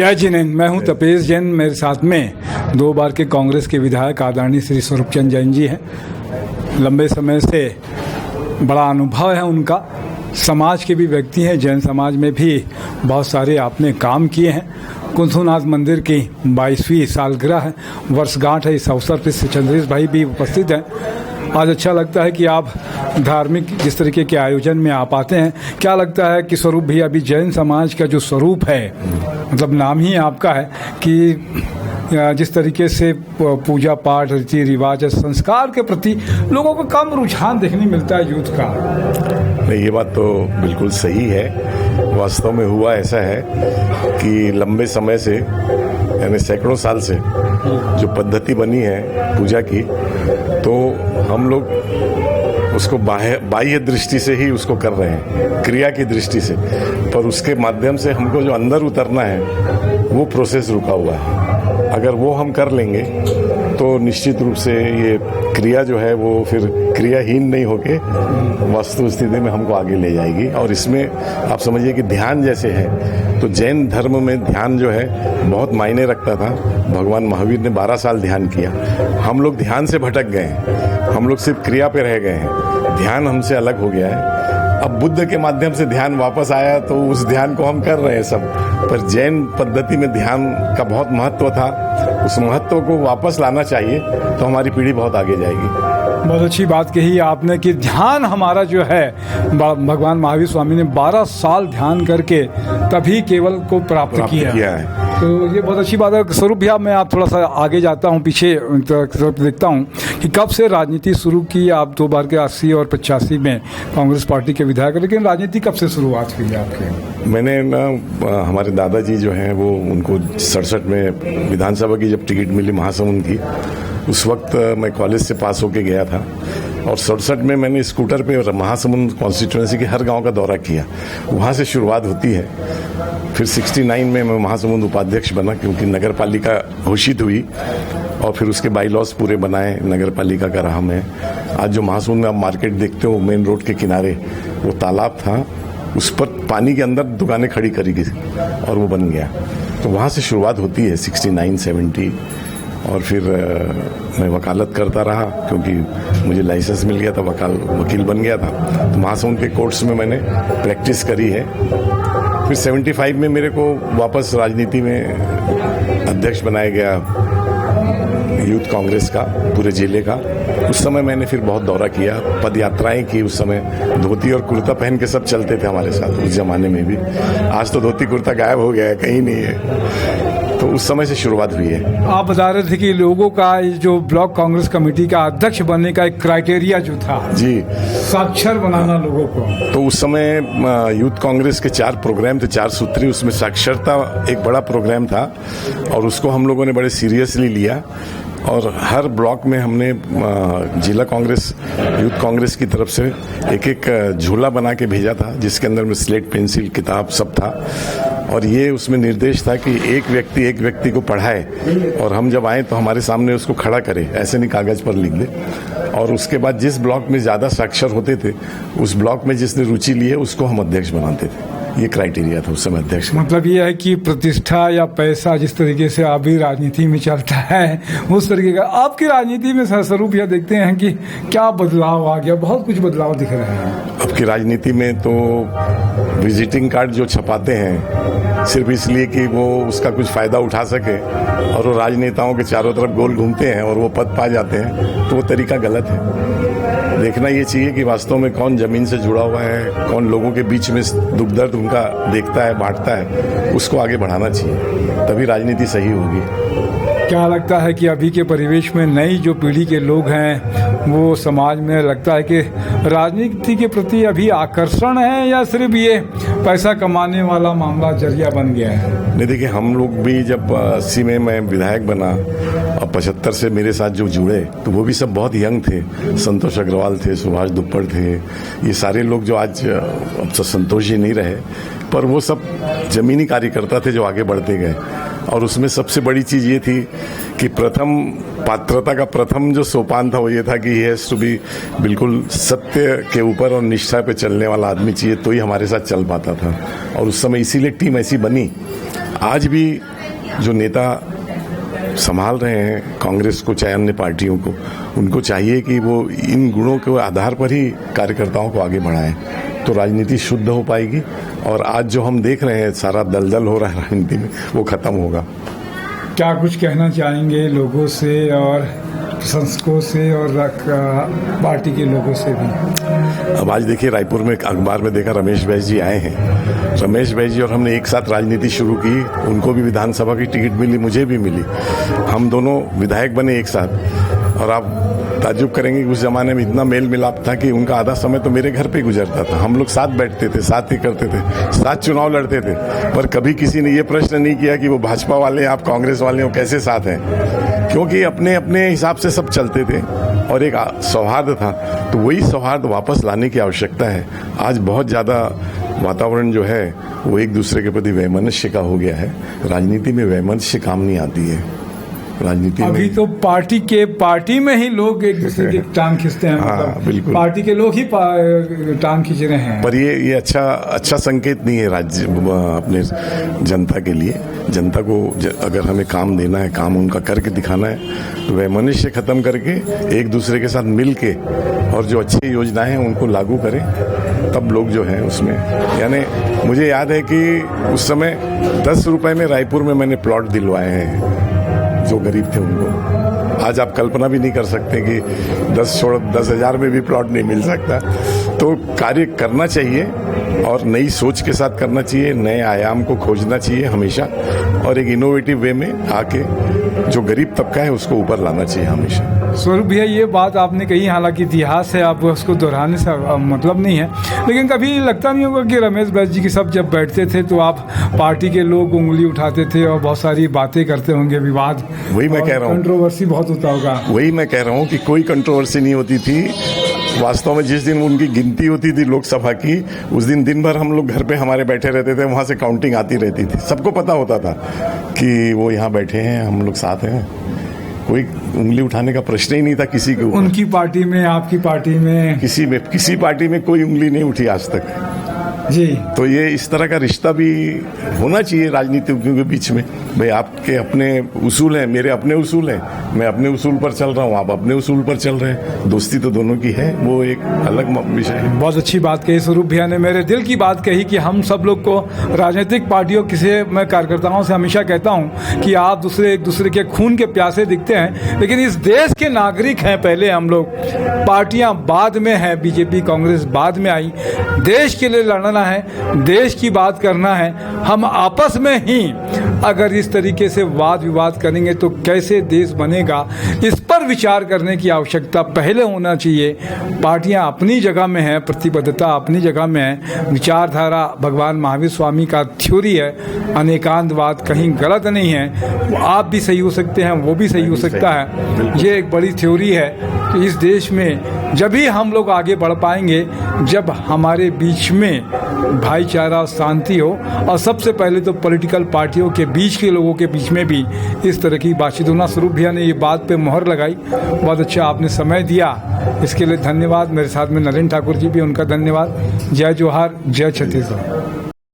जय जिनेन, मैं हूं तपेश जैन। मेरे साथ में 2 बार के कांग्रेस के विधायक आदरणीय श्री स्वरूप चंद जैन जी हैं। लंबे समय से बड़ा अनुभव है उनका। समाज के भी व्यक्ति हैं, जैन समाज में भी बहुत सारे आपने काम किए हैं। कुंथुनाथ मंदिर की 22वीं सालगिरह है, वर्षगांठ है। इस अवसर पर श्री चंद्रेश भाई भी उपस्थित हैं। आज अच्छा लगता है कि आप धार्मिक जिस तरीके के आयोजन में आप आते हैं। क्या लगता है कि स्वरूप भैया अभी जैन समाज का जो स्वरूप है, मतलब नाम ही आपका है कि जिस तरीके से पूजा पाठ, रीति रिवाज, संस्कार के प्रति लोगों को कम रुझान देखने मिलता है यूथ का? नहीं, ये बात तो बिल्कुल सही है। वास्तव में हुआ ऐसा है कि लंबे समय से, यानी सैकड़ों साल से जो पद्धति बनी है पूजा की, तो हम लोग उसको बाह्य दृष्टि से ही उसको कर रहे हैं, क्रिया की दृष्टि से, पर उसके माध्यम से हमको जो अंदर उतरना है वो प्रोसेस रुका हुआ है। अगर वो हम कर लेंगे तो निश्चित रूप से ये क्रिया जो है वो फिर क्रियाहीन नहीं होके वास्तु स्थिति में हमको आगे ले जाएगी। और इसमें आप समझिए कि ध्यान जैसे है, तो जैन धर्म में ध्यान जो है बहुत मायने रखता था। भगवान महावीर ने 12 साल ध्यान किया। हम लोग ध्यान से भटक गए हैं, हम लोग सिर्फ क्रिया पे रह गए हैं, ध्यान हमसे अलग हो गया है। अब बुद्ध के माध्यम से ध्यान वापस आया तो उस ध्यान को हम कर रहे हैं सब, पर जैन पद्धति में ध्यान का बहुत महत्व था। उस महत्व को वापस लाना चाहिए तो हमारी पीढ़ी बहुत आगे जाएगी। बहुत अच्छी बात कही आपने कि ध्यान हमारा जो है, भगवान महावीर स्वामी ने 12 साल ध्यान करके तभी केवल को प्राप्त किया है। तो ये बहुत अच्छी बात है। स्वरूप भैया, मैं आप थोड़ा सा आगे जाता हूँ, पीछे देखता हूँ कि कब से राजनीति शुरू की आप। 2 बार के 80 और 85 में कांग्रेस पार्टी के विधायक, लेकिन राजनीति कब से शुरुआत हुई आपकी? मैंने ना, हमारे दादाजी जो हैं वो, उनको 67 में विधानसभा की जब टिकट मिली महासमुंद की, उस वक्त मैं कॉलेज से पास होके गया था और 67 में मैंने स्कूटर पे महासमुंद कॉन्स्टिट्यूएंसी के हर गांव का दौरा किया। वहाँ से शुरुआत होती है। फिर 69 में मैं महासमुंद उपाध्यक्ष बना, क्योंकि नगर पालिका घोषित हुई और फिर उसके बाई लॉज पूरे बनाए। नगर पालिका का रहा मैं। आज जो महासमुंद में आप मार्केट देखते हो, मेन रोड के किनारे वो तालाब था, उस पर पानी के अंदर दुकानें खड़ी करी गई और वो बन गया। तो वहाँ से शुरुआत होती है 69-70। और फिर मैं वकालत करता रहा, क्योंकि मुझे लाइसेंस मिल गया था, वकील बन गया था। तो महासमुंद के कोर्ट्स में मैंने प्रैक्टिस करी है। फिर 75 में मेरे को वापस राजनीति में अध्यक्ष बनाया गया यूथ कांग्रेस का, पूरे जिले का। उस समय मैंने फिर बहुत दौरा किया, पद यात्राएं की। उस समय धोती और कुर्ता पहन के सब चलते थे हमारे साथ, उस जमाने में भी। आज तो धोती कुर्ता गायब हो गया है, कहीं नहीं है। तो उस समय से शुरुआत हुई है। आप बता रहे थे कि लोगों का जो ब्लॉक कांग्रेस कमेटी का अध्यक्ष बनने का एक क्राइटेरिया जो था, जी, साक्षर बनाना लोगों को। तो उस समय यूथ कांग्रेस के 4 प्रोग्राम थे, 4 सूत्री। उसमें साक्षरता एक बड़ा प्रोग्राम था और उसको हम लोगों ने बड़े सीरियसली लिया। और हर ब्लॉक में हमने जिला कांग्रेस, यूथ कांग्रेस की तरफ से एक झोला बना के भेजा था, जिसके अंदर में स्लेट, पेंसिल, किताब सब था। और ये उसमें निर्देश था कि एक व्यक्ति को पढ़ाए और हम जब आए तो हमारे सामने उसको खड़ा करे, ऐसे नहीं कागज पर लिख दे। और उसके बाद जिस ब्लॉक में ज़्यादा साक्षर होते थे, उस ब्लॉक में जिसने रुचि ली है उसको हम अध्यक्ष बनाते थे। ये क्राइटेरिया था उस समय अध्यक्ष। मतलब ये है कि प्रतिष्ठा या पैसा जिस तरीके से अभी राजनीति में चलता है, उस तरीके का आपकी राजनीति में स्वरूप यह देखते हैं कि क्या बदलाव आ गया? बहुत कुछ बदलाव दिख रहे हैं अब की राजनीति में। तो विजिटिंग कार्ड जो छपाते हैं सिर्फ इसलिए कि वो उसका कुछ फायदा उठा सके, और वो राजनेताओं के चारों तरफ गोल घूमते हैं और वो पद पा जाते हैं, तो वो तरीका गलत है। देखना ये चाहिए कि वास्तव में कौन जमीन से जुड़ा हुआ है, कौन लोगों के बीच में दुख दर्द उनका देखता है, बांटता है, उसको आगे बढ़ाना चाहिए, तभी राजनीति सही होगी। क्या लगता है कि अभी के परिवेश में नई जो पीढ़ी के लोग हैं, वो समाज में लगता है कि राजनीति के प्रति अभी आकर्षण है या सिर्फ ये पैसा कमाने वाला मामला जरिया बन गया है? नहीं, देखिए, हम लोग भी जब 80 में मैं विधायक बना और 75 से मेरे साथ जो जुड़े, तो वो भी सब बहुत यंग थे। संतोष अग्रवाल थे, सुभाष दुप्पड़ थे, ये सारे लोग जो आज अब तो संतोष ही नहीं रहे, पर वो सब जमीनी कार्यकर्ता थे जो आगे बढ़ते गए। और उसमें सबसे बड़ी चीज़ ये थी कि प्रथम पात्रता का प्रथम जो सोपान था वो ये था कि ही हैज़ टू बी बिल्कुल सत्य के ऊपर और निष्ठा पे चलने वाला आदमी चाहिए, तो ही हमारे साथ चल पाता था। और उस समय इसीलिए टीम ऐसी बनी। आज भी जो नेता संभाल रहे हैं कांग्रेस को चाहे अन्य पार्टियों को, उनको चाहिए कि वो इन गुणों के आधार पर ही कार्यकर्ताओं को आगे बढ़ाएं, तो राजनीति शुद्ध हो पाएगी। और आज जो हम देख रहे हैं सारा दलदल हो रहा है राजनीति में, वो खत्म होगा। क्या कुछ कहना चाहेंगे लोगों से और प्रशंसकों से और पार्टी के लोगों से भी? अब आज देखिए रायपुर में अखबार में देखा रमेश बैस जी आए हैं। रमेश बैस जी और हमने एक साथ राजनीति शुरू की, उनको भी विधानसभा की टिकट मिली, मुझे भी मिली, हम दोनों विधायक बने एक साथ। और आप ताज्जुब करेंगे कि उस जमाने में इतना मेल मिलाप था कि उनका आधा समय तो मेरे घर पे गुजरता था। हम लोग साथ बैठते थे, साथ ही करते थे, साथ चुनाव लड़ते थे, पर कभी किसी ने ये प्रश्न नहीं किया कि वो भाजपा वाले आप कांग्रेस वाले हो, कैसे साथ हैं, क्योंकि अपने अपने हिसाब से सब चलते थे और एक सौहार्द था। तो वही सौहार्द वापस लाने की आवश्यकता है। आज बहुत ज़्यादा वातावरण जो है वो एक दूसरे के प्रति वैमनस्य का हो गया है। राजनीति में वैमनस्य काम नहीं आती है। राजनीति अभी में तो पार्टी में ही लोग एक दूसरे की टांग खींचते हैं। हाँ, मतलब बिल्कुल। पार्टी के लोग ही टांग खींच रहे हैं। पर ये अच्छा संकेत नहीं है राज्य अपने जनता के लिए। जनता को अगर हमें काम देना है, काम उनका करके दिखाना है, तो वैमनस्य खत्म करके एक दूसरे के साथ मिल के और जो अच्छी योजनाएं हैं उनको लागू करें, तब लोग जो हैं उसमें, यानी मुझे याद है कि उस समय 10 रुपए में रायपुर में मैंने प्लॉट दिलवाए हैं जो गरीब थे उनको। आज आप कल्पना भी नहीं कर सकते कि 10,000 में भी प्लॉट नहीं मिल सकता। तो कार्य करना चाहिए और नई सोच के साथ करना चाहिए, नए आयाम को खोजना चाहिए हमेशा, और एक इनोवेटिव वे में आके जो गरीब तबका है उसको ऊपर लाना चाहिए हमेशा। स्वरूप भैया, ये बात आपने कही, हालांकि इतिहास है, आप उसको दोहराने से मतलब नहीं है, लेकिन कभी लगता नहीं होगा कि रमेश बैस जी के सब जब बैठते थे तो आप पार्टी के लोग उंगली उठाते थे और बहुत सारी बातें करते होंगे, विवाद, वही मैं कह रहा हूँ, कंट्रोवर्सी बहुत होता होगा। वही मैं कह रहा हूँ कि कोई कंट्रोवर्सी नहीं होती थी। वास्तव में जिस दिन उनकी गिनती होती थी लोकसभा की, उस दिन भर हम लोग घर पे हमारे बैठे रहते थे, वहां से काउंटिंग आती रहती थी। सबको पता होता था कि वो यहाँ बैठे हैं, हम लोग साथ हैं। कोई उंगली उठाने का प्रश्न ही नहीं था किसी को। उनकी पार्टी में, आपकी पार्टी में, किसी पार्टी में कोई उंगली नहीं उठी आज तक जी। तो ये इस तरह का रिश्ता भी होना चाहिए राजनीतिज्ञों के बीच में। भाई आपके अपने उसूल हैं, मेरे अपने उसूल हैं, मैं अपने उसूल पर चल रहा हूँ, आप अपने उसूल पर चल रहे हैं, दोस्ती तो दोनों की है, वो एक अलग विषय है। बहुत अच्छी बात कही स्वरूप भैया ने, मेरे दिल की बात कही कि हम सब लोग को राजनीतिक पार्टियों से, मैं कार्यकर्ताओं से हमेशा कहता हूँ कि आप एक दूसरे के खून के प्यासे दिखते हैं, लेकिन इस देश के नागरिक हैं पहले हम लोग, पार्टियां बाद में हैं, बीजेपी कांग्रेस बाद में आई। देश के लिए लड़ना है, देश की बात करना है। हम आपस में ही अगर इस तरीके से वाद विवाद करेंगे तो कैसे देश बनेगा, इस पर विचार करने की आवश्यकता पहले होना चाहिए। पार्टियां अपनी जगह में हैं, प्रतिबद्धता अपनी जगह में है, विचारधारा भगवान महावीर स्वामी का थ्योरी है, अनेकांतवाद कहीं गलत नहीं है। आप भी सही हो सकते हैं, वो भी सही हो सकता है, ये एक बड़ी थ्योरी है। तो इस देश में जब ही हम लोग आगे बढ़ पाएंगे जब हमारे बीच में भाईचारा और शांति हो, और सबसे पहले तो पॉलिटिकल पार्टियों के बीच के लोगों के बीच में भी इस तरह की बातचीत होना। स्वरूप भैया ने ये बात पे मोहर लगाई, बहुत अच्छा आपने समय दिया, इसके लिए धन्यवाद। मेरे साथ में नरेंद्र ठाकुर जी भी, उनका धन्यवाद। जय जोहार, जय छत्तीसगढ़।